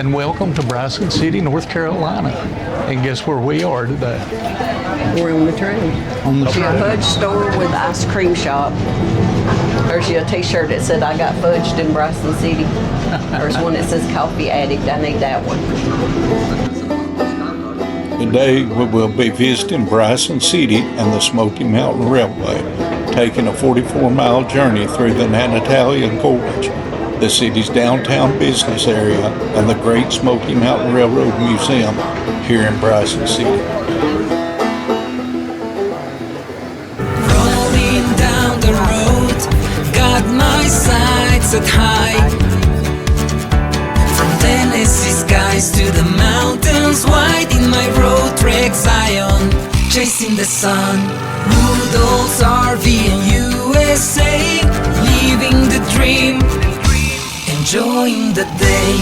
and welcome to Bryson City, North Carolina. And guess where we are today? We're on the train. On the See train. a fudge store with ice cream shop. There's your t-shirt that said I got fudged in Bryson City. There's one that says coffee addict. I need that one. Today we will be visiting Bryson City and the Smoky Mountain Railroad, taking a 44-mile journey through the Nanatalia Gorge, the city's downtown business area, and the Great Smoky Mountain Railroad Museum here in Bryson City. Rolling down the road, got my sights set high. From Tennessee skies to the mountains wide, in my road trek Zion, chasing the sun. Woodall's RV and USA, living the dream, enjoying the day.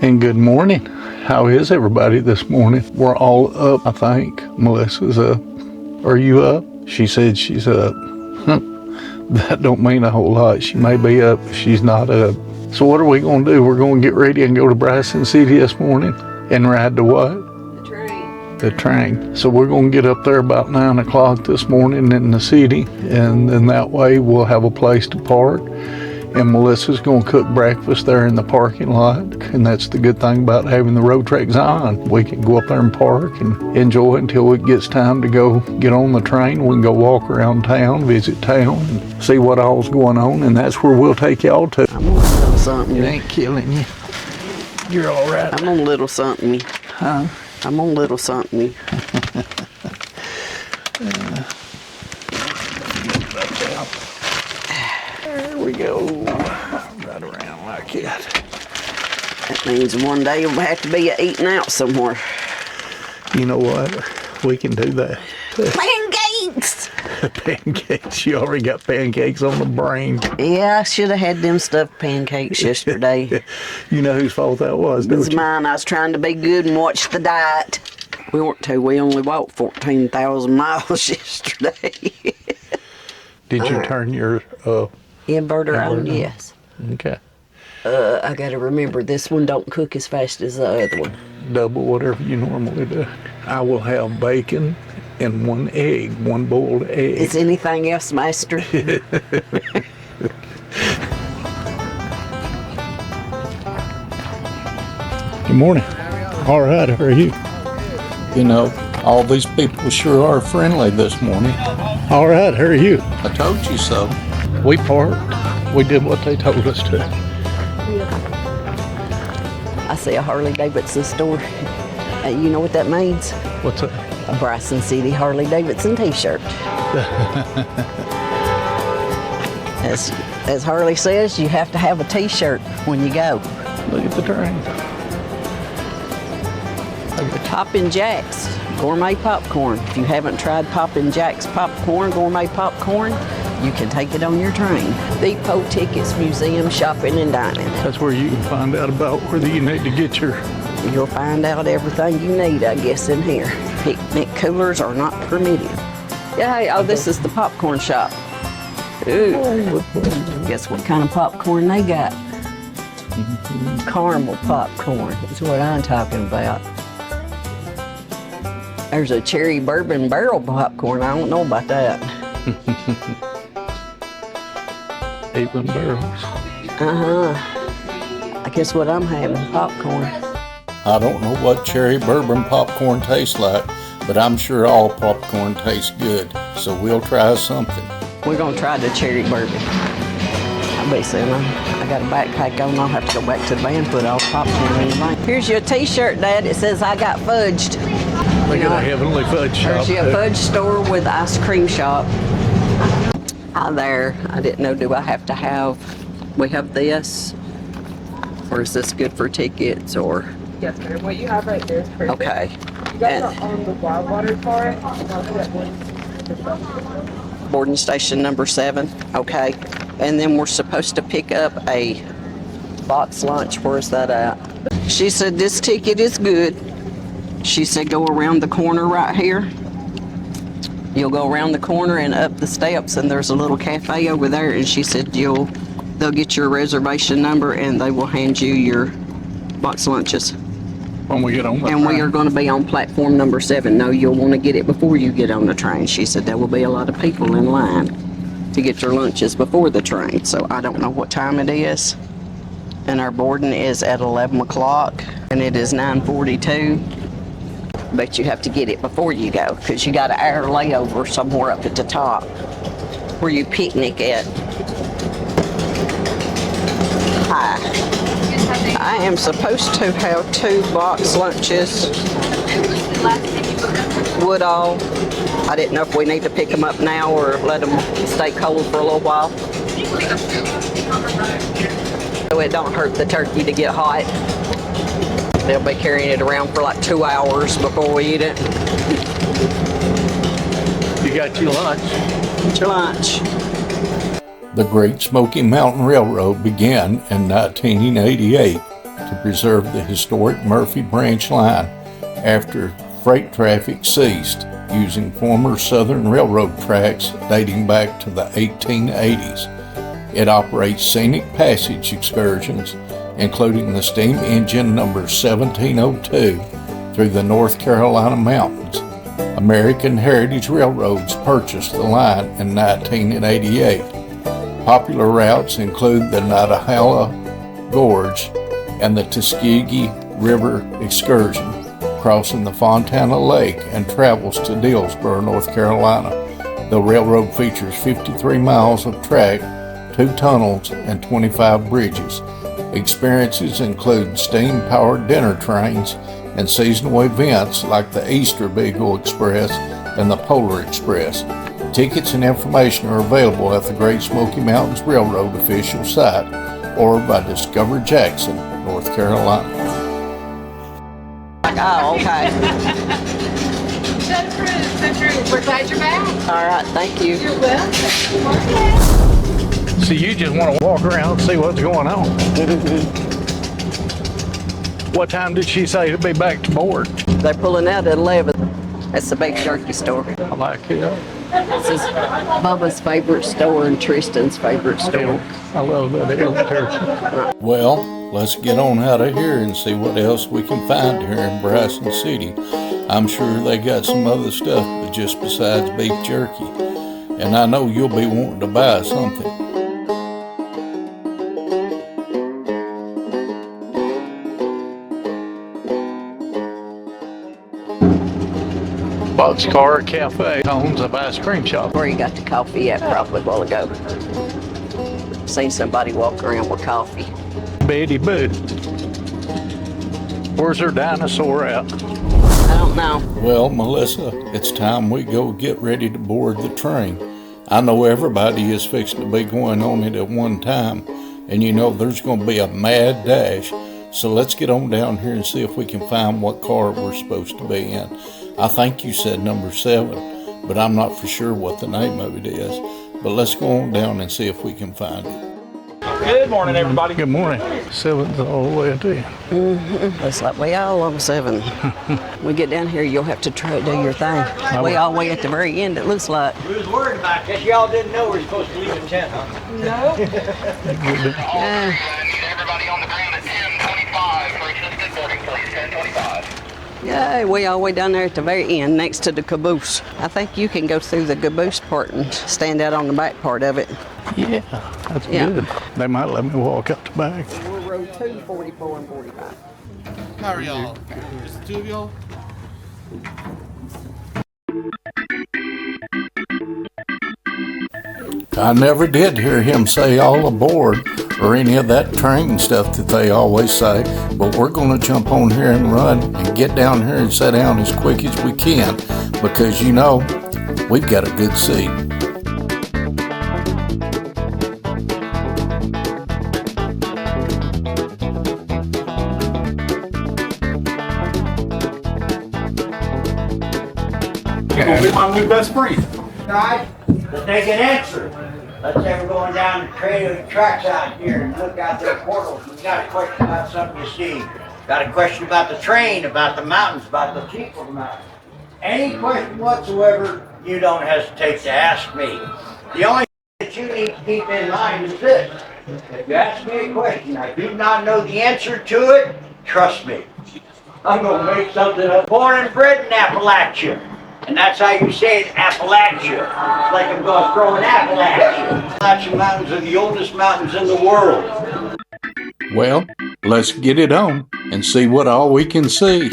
And good morning. How is everybody this morning? We're all up, I think. Melissa's up. Are you up? She said she's up. That don't mean a whole lot. She may be up, but she's not up. So what are we going to do? We're going to get ready and go to Bryson City this morning and ride to what? The train. The train. So we're going to get up there about 9 o'clock this morning in the city, and then that way we'll have a place to park. And Melissa's going to cook breakfast there in the parking lot. And that's the good thing about having the road trek Zion. We can go up there and park and enjoy it until it gets time to go get on the train. We can go walk around town, visit town, and see what all's going on. And that's where we'll take y'all to. I'm on a little something. It ain't killing you. You're all right. I'm on a little something. Huh? I'm on a little something. There we go. Right around like that. That means one day we'll have to be eating out somewhere. You know what? We can do that. Pancakes! Pancakes. You already got pancakes on the brain. Yeah, I should have had them stuffed pancakes yesterday. You know whose fault that was, It don't was you? mine. I was trying to be good and watch the diet. We weren't too. We only walked 14,000 miles yesterday. Did you turn your Inverter on, Inverter. yes. okay, I gotta remember this one don't cook as fast as the other one. double whatever you normally do? I will have bacon and one egg, one boiled egg. Is anything else, Master? Good morning. All right, how are you? You know, all these people sure are friendly this morning. All right, how are you? I told you so. We parked. We did what they told us to. I see a Harley Davidson store. You know what that means? What's that? A Bryson City Harley Davidson t-shirt. As Harley says, you have to have a t-shirt when you go. Look at the train. Poppin' Jack's gourmet popcorn. If you haven't tried Poppin' Jack's popcorn, gourmet popcorn, you can take it on your train. Depot tickets, museum, shopping, and dining. That's where you can find out about whether you need to get your... You'll find out everything you need, I guess, in here. Picnic coolers are not permitted. Yeah, hey, oh, this is the popcorn shop. Ooh. Guess what kind of popcorn they got? Caramel popcorn is what I'm talking about. There's a cherry bourbon barrel popcorn. I don't know about that. 8 barrels. I guess what I'm having, popcorn. I don't know what cherry bourbon popcorn tastes like, but I'm sure all popcorn tastes good, so we'll try something. We're gonna try the cherry bourbon. I'll be soon. I got a backpack on. I'll have to go back to the van, put all the popcorn in the van. Here's your t-shirt, Dad. It says I got fudged. Look at the Heavenly Fudge shop. There's your fudge store with ice cream shop. There. I didn't know, do I have to have, we have this? Or is this good for tickets or? Yes, ma'am. What you have right there is perfect. Okay. You guys are on the wild water for it. Boarding station number 7. Okay. And then we're supposed to pick up a box lunch. Where's that at? She said this ticket is good. She said go around the corner right here. You'll go around the corner and up the steps, and there's a little cafe over there. And she said the They'll get your reservation number and they will hand you your box lunches. When we get on the And we train. are going to be on platform number 7. No, you'll want to get it before you get on the train. She said there will be a lot of people in line to get your lunches before the train. So I don't know what time it is. And our boarding is at 11 o'clock and it is 9:42. But you have to get it before you go because you got an hour layover somewhere up at the top where you picnic at. Hi. I am supposed to have 2 box lunches. Woodall. I didn't know if we need to pick them up now or let them stay cold for a little while. So it don't hurt the turkey to get hot. They'll be carrying it around for like 2 hours before we eat it. You got your lunch. Eat your lunch. The Great Smoky Mountain Railroad began in 1988 to preserve the historic Murphy Branch line after freight traffic ceased, using former Southern Railroad tracks dating back to the 1880s. It operates scenic passage excursions, including the steam engine number 1702 through the North Carolina mountains. American Heritage Railroads purchased the line in 1988. Popular routes include the Nantahala Gorge and the Tuskegee River excursion, crossing the Fontana Lake and travels to Dillsboro, North Carolina. The railroad features 53 miles of track, 2 tunnels, and 25 bridges. Experiences include steam-powered dinner trains and seasonal events like the Easter Beagle Express and the Polar Express. Tickets and information are available at the Great Smoky Mountains Railroad official site or by Discover Jackson, North Carolina. Oh, okay. That's true. We're glad you're back. All right, thank you. You're welcome. So you just want to walk around and see what's going on. What time did she say to be back to board? They're pulling out at 11. That's the big jerky store. I like it. This is Bubba's favorite store and Tristan's favorite store. I love that elk turkey. Well, let's get on out of here and see what else we can find here in Bryson City. I'm sure they got some other stuff but just besides beef jerky. And I know you'll be wanting to buy something. Boxcar Cafe owns a ice cream shop. Where you got the coffee at probably a while ago. Seen somebody walk around with coffee. Betty Boo. Where's her dinosaur at? I don't know. Well, Melissa, it's time we go get ready to board the train. I know everybody is fixing to be going on it at one time, and you know there's going to be a mad dash. So let's get on down here and see if we can find what car we're supposed to be in. I think you said number 7, but I'm not for sure what the name of it is. But let's go on down and see if we can find it. Good morning, everybody. Good morning. 7's all the way to you. Looks like we all on 7. When we get down here, you'll have to try to do your thing. We all the way at the very end, it looks like. We was worried about this. Y'all didn't know we were supposed to leave at 10, huh? Everybody on the ground at 10:25 for assisted boarding, please. 10:25. Yeah, we all the way down there at the very end, next to the caboose. I think you can go through the caboose part and stand out on the back part of it. Yeah, that's Yeah. good. They might let me walk up the back. We're row 2, 44, and 45. How are y'all? Just the 2 of y'all? I never did hear him say all aboard or any of that train stuff that they always say, but we're going to jump on here and run and get down here and sit down as quick as we can because, you know, we've got a good seat. You're going to be my new best friend. Right, but they can answer. Let's say we're going down the tracks out here and look out their portals. We got a question about something to see. Got a question about the train, about the mountains, about the people of the mountains. Any question whatsoever, you don't hesitate to ask me. The only thing that you need to keep in mind is this. If you ask me a question, I do not know the answer to it, trust me. I'm gonna make something up. Born and bred in Appalachia. And that's how you say it, Appalachia. It's like I'm gonna throw an apple at you. Appalachian Mountains are the oldest mountains in the world. Well, let's get it on and see what all we can see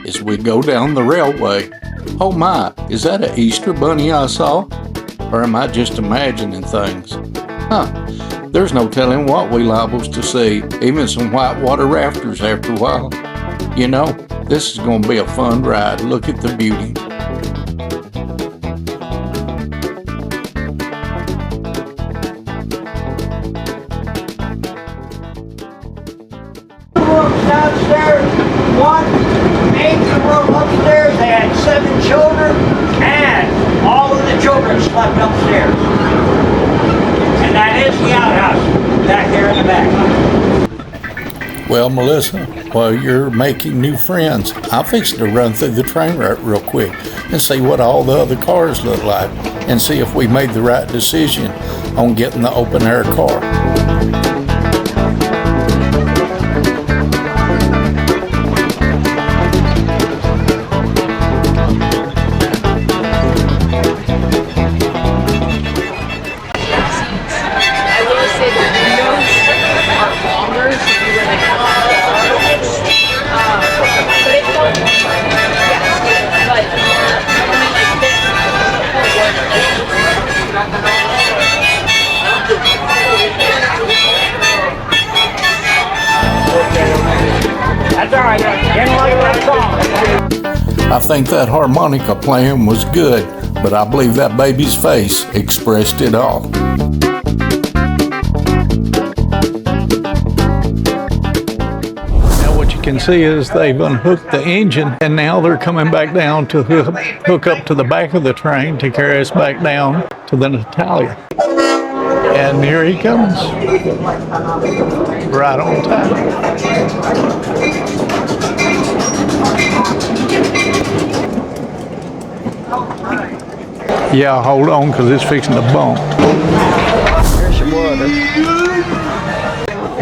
as we go down the railway. Oh my, is that an Easter bunny I saw? Or am I just imagining things? There's no telling what we liable to see, even some whitewater rafters after a while. You know, this is going to be a fun ride. Look at the beauty. Rooms downstairs, one major room upstairs, they had 7 children, and all of the children slept upstairs. And that is the outhouse, back there in the back. Well, Melissa, while you're making new friends, I'm fixing to run through the train route real quick and see what all the other cars look like and see if we made the right decision on getting the open air car. That's all right, didn't like that song. I think that harmonica playing was good, but I believe that baby's face expressed it all. Now what you can see is they've unhooked the engine, and now they're coming back down to hook up to the back of the train to carry us back down to the Natalia. And here he comes, right on time. Yeah, hold on, because it's fixing to bump. There's your water.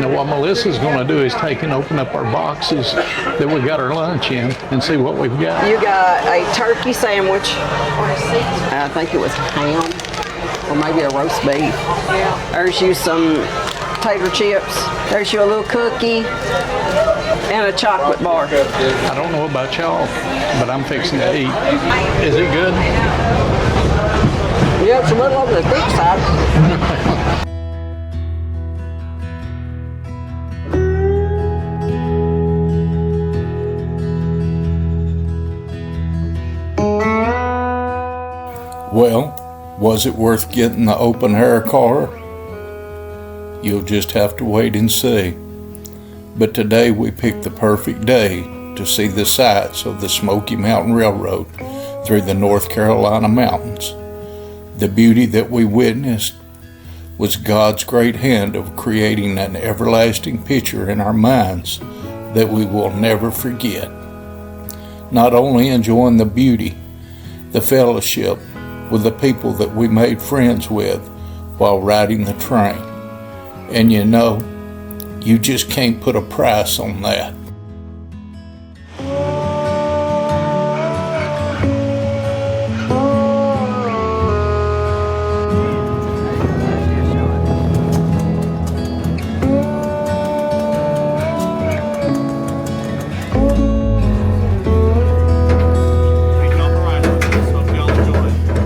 Now what Melissa's going to do is take and open up our boxes that we got our lunch in and see what we've got. You got a turkey sandwich. I think it was ham. Or maybe a roast beef. There's you some tater chips. There's you a little cookie and a chocolate bar. I don't know about y'all, but I'm fixing to eat. Is it good? Yeah, it's a little on the thick side. Well, was it worth getting the open air car? You'll just have to wait and see. But today we picked the perfect day to see the sights of the Smoky Mountain Railroad through the North Carolina mountains. The beauty that we witnessed was God's great hand of creating an everlasting picture in our minds that we will never forget. Not only enjoying the beauty, the fellowship with the people that we made friends with while riding the train. And you know, you just can't put a price on that.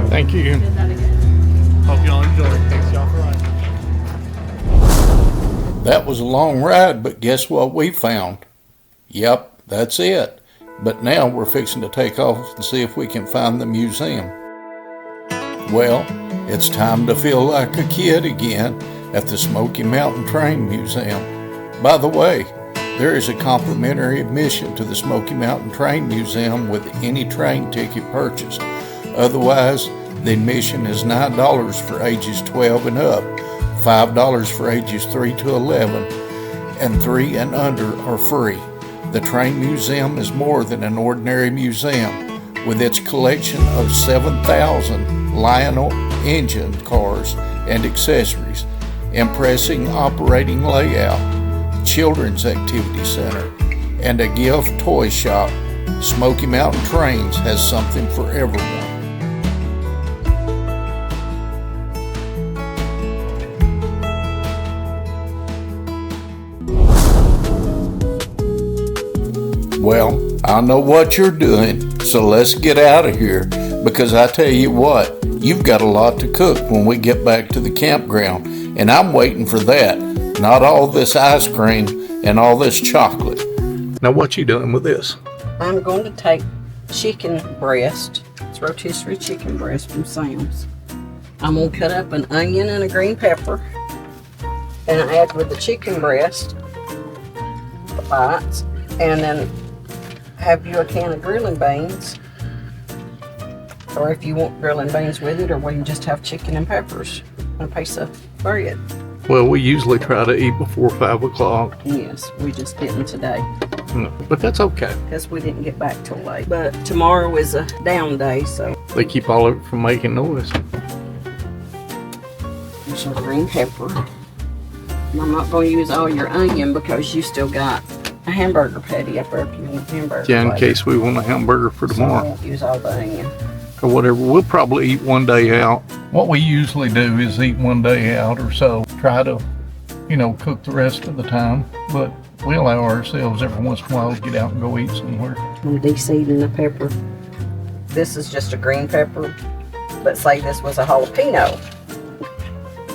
Thank you. Hope y'all enjoy. Thanks y'all for riding. That was a long ride, but guess what we found? Yep, that's it. But now we're fixing to take off and see if we can find the museum. Well, it's time to feel like a kid again at the Smoky Mountain Train Museum. By the way, there is a complimentary admission to the Smoky Mountain Train Museum with any train ticket purchased. Otherwise, the admission is $9 for ages 12 and up, $5 for ages 3 to 11, and 3 and under are free. The Train Museum is more than an ordinary museum. With its collection of 7,000 Lionel engine cars and accessories, impressive operating layout, children's activity center, and a gift toy shop, Smoky Mountain Trains has something for everyone. Well, I know what you're doing, so let's get out of here, because I tell you what, you've got a lot to cook when we get back to the campground, and I'm waiting for that, not all this ice cream and all this chocolate. Now what you doing with this? I'm going to take chicken breast. It's rotisserie chicken breast from Sam's. I'm going to cut up an onion and a green pepper and add with the chicken breast the bites, and then have you a can of grilling beans, or if you want grilling beans with it, or we can just have chicken and peppers and a piece of bread. Well, we usually try to eat before 5 o'clock. Yes, we just didn't today But that's okay. because we didn't get back till late. But tomorrow is a down day, so They keep all of it from making noise. there's some green pepper. And I'm not going to use all your onion because you still got a hamburger patty up there if you want hamburger. Yeah, in patty. case we want a hamburger for So I tomorrow. won't use all the onion. Or whatever. We'll probably eat one day out. What we usually do is eat one day out or so. Try to, cook the rest of the time. But we allow ourselves every once in a while to get out and go eat somewhere. I'm de-seeding the pepper. This is just a green pepper, but say this was a jalapeno.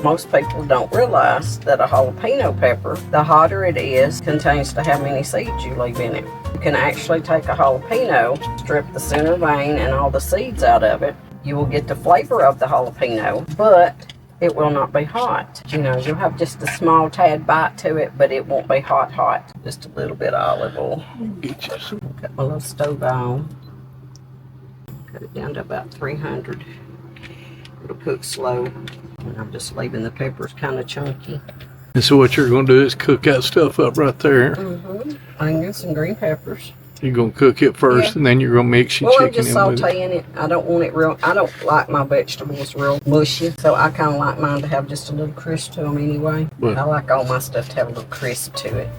Most people don't realize that a jalapeno pepper, the hotter it is, contains to how many seeds you leave in it. You can actually take a jalapeno, strip the center vein and all the seeds out of it. You will get the flavor of the jalapeno, but it will not be hot. You'll have just a small tad bite to it, but it won't be hot. Just a little bit of olive oil. Get you some. Got my little stove on. Cut it down to about 300. It'll cook slow. And I'm just leaving the peppers kind of chunky. And so what you're going to do is cook that stuff up right there. Onions and green peppers. You're going to cook it first, Yeah. and then you're going to mix your Well, I'm chicken just in with it. sauteing it. I don't want it I don't like my vegetables real mushy. So I kind of like mine to have just a little crisp to them anyway. But- I like all my stuff to have a little crisp to it.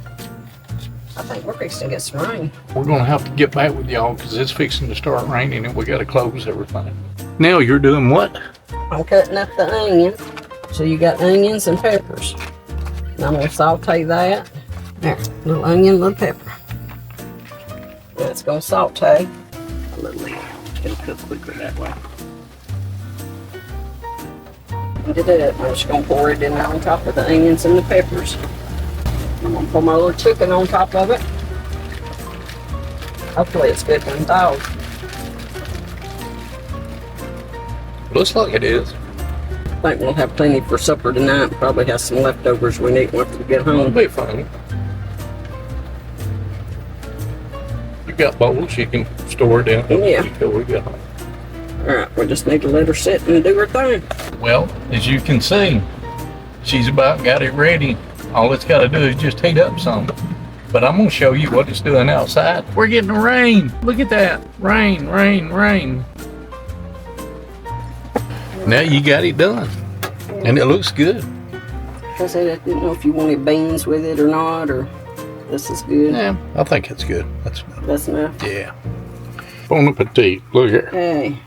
I think we're fixing to get some rain. We're going to have to get back with y'all because it's fixing to start raining and we got to close everything. Now you're doing what? I'm cutting up the onion. So you got onions and peppers. And I'm going to saute that. There, little onion, little pepper. And it's going to saute a little bit. It'll cook quicker that way. I'm just going to pour it in on top of the onions and the peppers. I'm going to pour my little chicken on top of it. Hopefully it's good and thawed. Looks like it is. I think we'll have plenty for supper tonight. Probably have some leftovers we need once we get It'll home. be fine. You got bowls you can store down Yeah. until we get home. Alright, we just need to let her sit and do her thing. Well, as you can see, she's about got it ready. All it's got to do is just heat up some. But I'm going to show you what it's doing outside. We're getting the rain. Look at that. Rain, rain, rain. Now you got it done. And it looks good. I said I didn't know if you wanted beans with it or not, or this is good. Yeah, I think it's good. That's Enough. yeah. Bon appetit. Look here. Hey,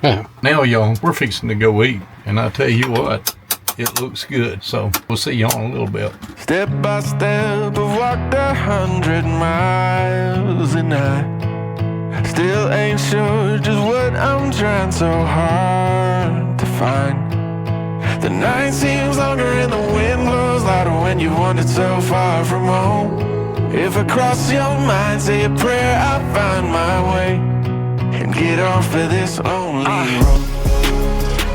Now, y'all, we're fixing to go eat. And I tell you what, it looks good. So we'll see y'all in a little bit. Step by step, I've walked 100 miles, and I still ain't sure just what I'm trying so hard to find. The night seems longer and the wind blows louder when you wandered so far from home. If I cross your mind, say a prayer, I'll find my way and get off of this lonely road.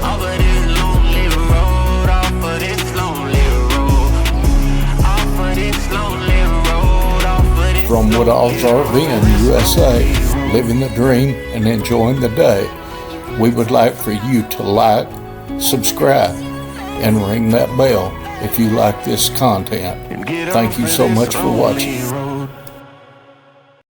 Off of this lonely road, off of this lonely road, off of this lonely road, off of this. From Woodall's RV in USA, living the dream and enjoying the day, we would like for you to like, subscribe, and ring that bell if you like this content. Thank you so much for watching.